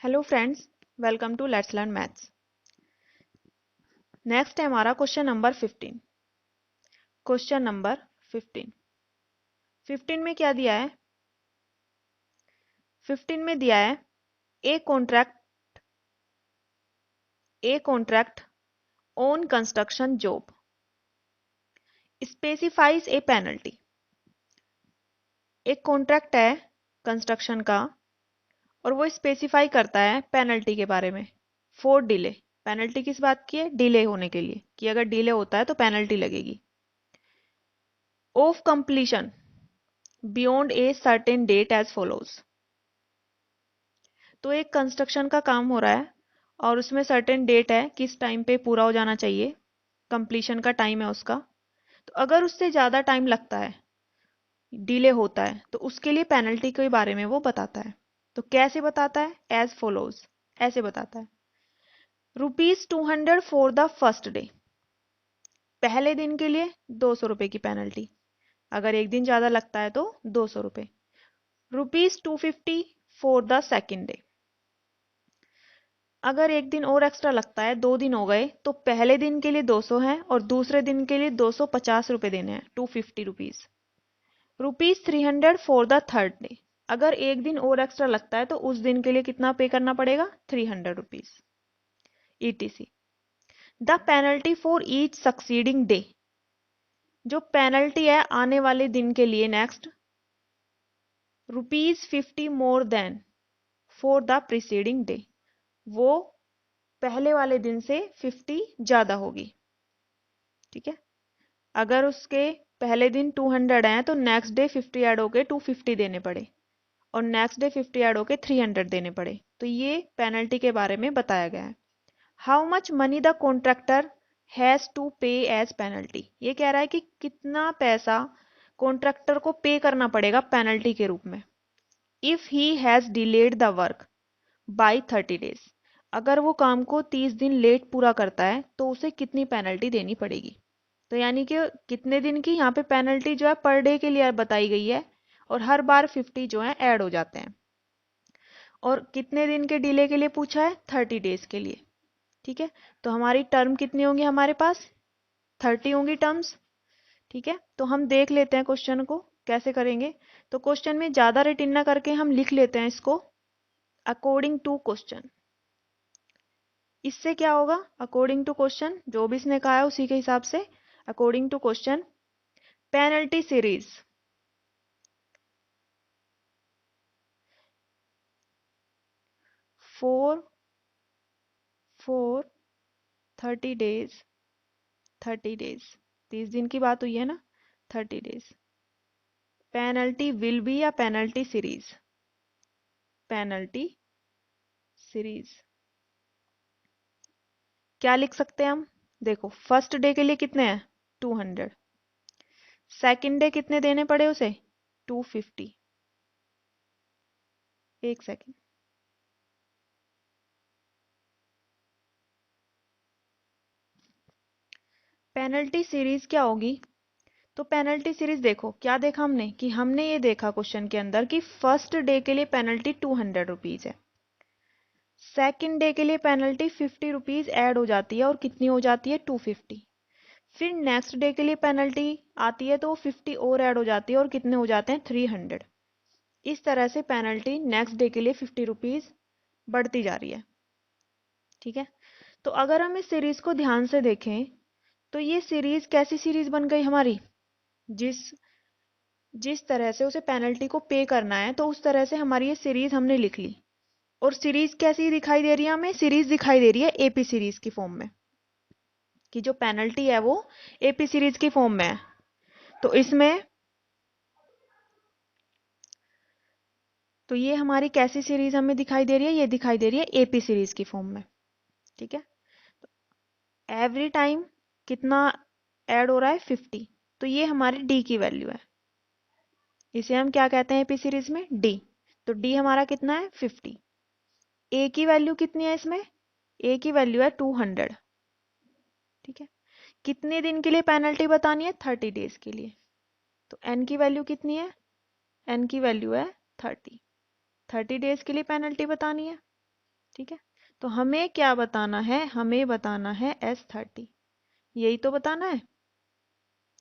Hello friends, welcome to let's learn maths. Next है हमारा question number 15। Question number 15 15 में क्या दिया है? 15 में दिया है a contract on construction job specifies A penalty. एक कॉन्ट्रैक्ट है कंस्ट्रक्शन का और वो स्पेसिफाई करता है पेनल्टी के बारे में फॉर डिले। पेनल्टी किस बात की है? डिले होने के लिए, कि अगर डिले होता है तो पेनल्टी लगेगी। Of completion beyond a certain date as follows. तो एक कंस्ट्रक्शन का काम हो रहा है और उसमें सर्टेन डेट है, किस टाइम पे पूरा हो जाना चाहिए, कंप्लीशन का टाइम है उसका। तो अगर उससे ज़्यादा टाइम लगता है, डिले होता है, तो उसके लिए पेनल्टी के बारे में वो बताता है। तो कैसे बताता है? एज फॉलोज, ऐसे बताता है। ₹200 फॉर द फर्स्ट डे। पहले दिन के लिए 200 रुपये की पेनल्टी, अगर एक दिन ज़्यादा लगता है तो 200 रुपये। ₹250 फॉर द सेकेंड डे। अगर एक दिन और एक्स्ट्रा लगता है, 2 दिन हो गए, तो पहले दिन के लिए 200 है और दूसरे दिन के लिए 250 रुपये देने हैं, ₹250। ₹300 फॉर द थर्ड डे। अगर एक दिन और एक्स्ट्रा लगता है तो उस दिन के लिए कितना पे करना पड़ेगा? ₹300 ETC। The penalty for each succeeding day. जो पेनल्टी है आने वाले दिन के लिए, next, ₹50 more than for the preceding day. वो पहले वाले दिन से 50 ज़्यादा होगी। ठीक है, अगर उसके पहले दिन 200 हैं तो नेक्स्ट डे 50 ऐड होके 250 देने पड़े और नेक्स्ट डे 50 ऐड होके 300 देने पड़े। तो ये पेनल्टी के बारे में बताया गया है। How much money the contractor has to pay as penalty. ये कह रहा है कि कितना पैसा कॉन्ट्रैक्टर को पे करना पड़ेगा पेनल्टी के रूप में। If he has delayed the work by 30 days. अगर वो काम को 30 दिन लेट पूरा करता है तो उसे कितनी पेनल्टी देनी पड़ेगी। तो यानी कि कितने दिन की यहाँ पे पेनल्टी जो है पर डे के लिए बताई गई है और हर बार 50 जो है ऐड हो जाते हैं। और कितने दिन के डिले के लिए पूछा है? 30 डेज के लिए। ठीक है, तो हमारी टर्म कितनी होंगी? हमारे पास 30 होंगी टर्म्स। ठीक है, तो हम देख लेते हैं क्वेश्चन को कैसे करेंगे। तो क्वेश्चन में ज़्यादा रिटिन ना करके हम लिख लेते हैं इसको अकॉर्डिंग टू क्वेश्चन। इससे क्या होगा? अकॉर्डिंग टू क्वेश्चन, जो भी इसने कहा है उसी के हिसाब से according to question. Penalty series four 30 days 30 days 30 दिन की बात हुई है ना, 30 डेज। पेनल्टी विल बी या पेनल्टी सीरीज? पेनल्टी सीरीज क्या लिख सकते हैं हम? देखो, फर्स्ट डे के लिए कितने हैं? 200। सेकंड डे कितने देने पड़े उसे? 250। एक सेकंड, पेनल्टी सीरीज क्या होगी? तो पेनल्टी सीरीज देखो, क्या देखा हमने कि हमने ये देखा क्वेश्चन के अंदर कि फर्स्ट डे के लिए पेनल्टी 200 रुपीज है, सेकंड डे के लिए पेनल्टी 50 रुपीज ऐड हो जाती है और कितनी हो जाती है? 250। फिर नेक्स्ट डे के लिए पेनल्टी आती है तो वो 50 और ऐड हो जाती है और कितने हो जाते हैं? 300। इस तरह से पेनल्टी नेक्स्ट डे के लिए 50 रुपीज बढ़ती जा रही है। ठीक है, तो अगर हम इस सीरीज को ध्यान से देखें तो ये सीरीज कैसी सीरीज बन गई हमारी? जिस जिस तरह से उसे पेनल्टी को पे करना है तो उस तरह से हमारी ये सीरीज हमने लिख ली। और सीरीज कैसी दिखाई दे रही है? हमें सीरीज दिखाई दे रही है एपी सीरीज की फॉर्म में, कि जो पेनल्टी है वो एपी सीरीज की फॉर्म में है। तो इसमें तो ये हमारी कैसी सीरीज हमें दिखाई दे रही है? ये दिखाई दे रही है एपी सीरीज की फॉर्म में। ठीक है, एवरी टाइम कितना ऐड हो रहा है? 50। तो ये हमारी डी की वैल्यू है। इसे हम क्या कहते हैं एपी सीरीज में? डी। तो डी हमारा कितना है? 50। ए की वैल्यू कितनी है इसमें? ए की वैल्यू है 200। ठीक है, कितने दिन के लिए पेनल्टी बतानी है? 30 डेज के लिए। तो एन की वैल्यू कितनी है? एन की वैल्यू है 30। 30 डेज के लिए पेनल्टी बतानी है। ठीक है, तो हमें क्या बताना है, हमें बताना है S30, यही तो बताना है,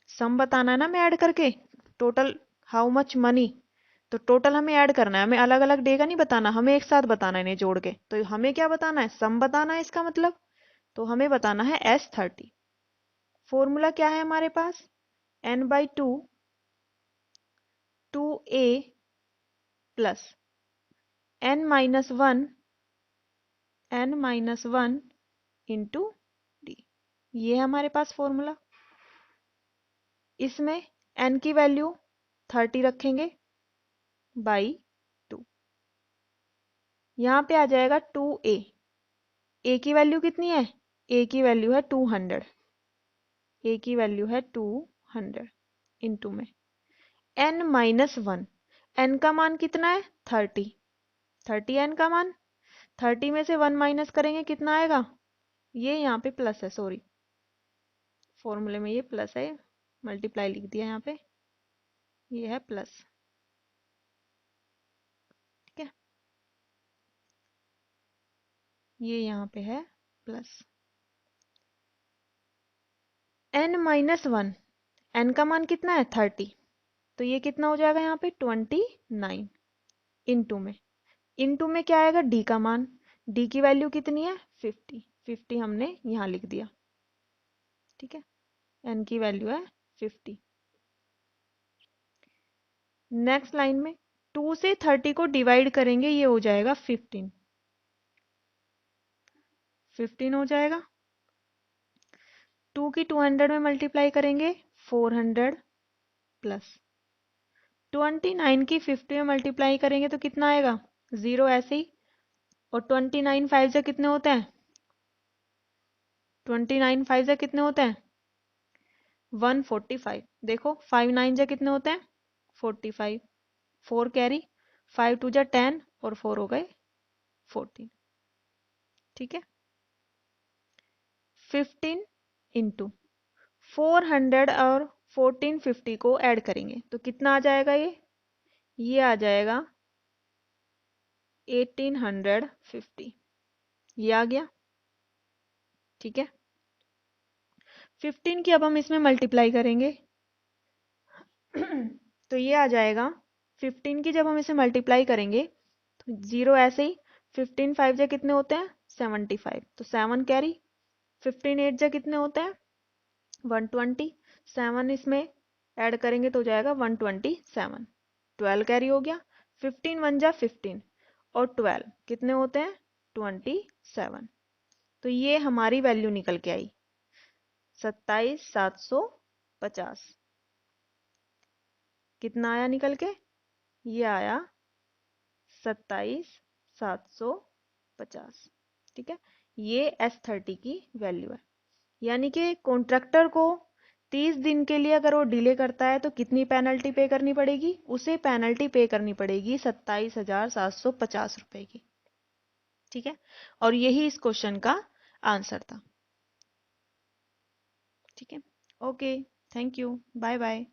सम बताना है ना, हमें ऐड करके टोटल हाउ मच मनी, तो टोटल हमें ऐड करना है, हमें अलग अलग डे का नहीं बताना, हमें एक साथ बताना है इन्हें जोड़ के। तो हमें क्या बताना है, सम बताना है इसका मतलब, तो हमें बताना है S30। फॉर्मूला क्या है हमारे पास, n/2 2a plus n-1 into D, ये है हमारे पास फॉर्मूला। इसमें n की वैल्यू 30 रखेंगे बाई 2, यहाँ पे आ जाएगा 2a, a की वैल्यू कितनी है, a की वैल्यू है 200, a की वैल्यू है 200 इंटू में n-1, n का मान कितना है 30, 30 n का मान, 30 में से 1 माइनस करेंगे कितना आएगा, ये यहाँ पे प्लस है, सॉरी फॉर्मूले में ये प्लस है, मल्टीप्लाई लिख दिया यहाँ पे, ये है प्लस, ठीक है, ये यहाँ पे है प्लस। n-1, n का मान कितना है 30, तो ये कितना हो जाएगा यहाँ पे 29 इंटू में क्या आएगा d का मान, d की वैल्यू कितनी है 50, 50 हमने यहाँ लिख दिया, ठीक है, n की वैल्यू है 50। नेक्स्ट लाइन में 2 से 30 को डिवाइड करेंगे, ये हो जाएगा 15, 15 हो जाएगा, 2 की 200 में मल्टीप्लाई करेंगे 400 प्लस 29 की 50 में मल्टीप्लाई करेंगे तो कितना आएगा 0 ऐसे ही, और 29 5 से कितने होते हैं, 29 5 से कितने होते हैं 145, देखो 5 9 से कितने होते हैं 45, 4 कैरी, 5 2 जा 10 और 4 हो गए 14, ठीक है, 15 इंटू 400 और 1450 को ऐड करेंगे तो कितना आ जाएगा, ये आ जाएगा 1850, ये आ गया, ठीक है। 15 की अब हम इसमें मल्टीप्लाई करेंगे तो ये आ जाएगा, 15 की जब हम इसे मल्टीप्लाई करेंगे तो 0 ऐसे ही, 15 5 जा कितने होते हैं 75, तो 7 कैरी, 15 8 जा कितने होते हैं 120, 7 इसमें ऐड करेंगे तो हो जाएगा 127, 12 कैरी हो गया, 15 1 जा 15 और 12 कितने होते हैं 27, तो ये हमारी वैल्यू निकल के आई 27,750, कितना आया निकल के, ये आया 27,750, ठीक है, ये S30 की वैल्यू है। यानी कि कॉन्ट्रैक्टर को 30 दिन के लिए अगर वो डिले करता है तो कितनी पेनल्टी पे करनी पड़ेगी, उसे पेनल्टी पे करनी पड़ेगी 27,750 रुपए की, ठीक है, और यही इस क्वेश्चन का आंसर था, ठीक है। Okay, thank you, bye bye.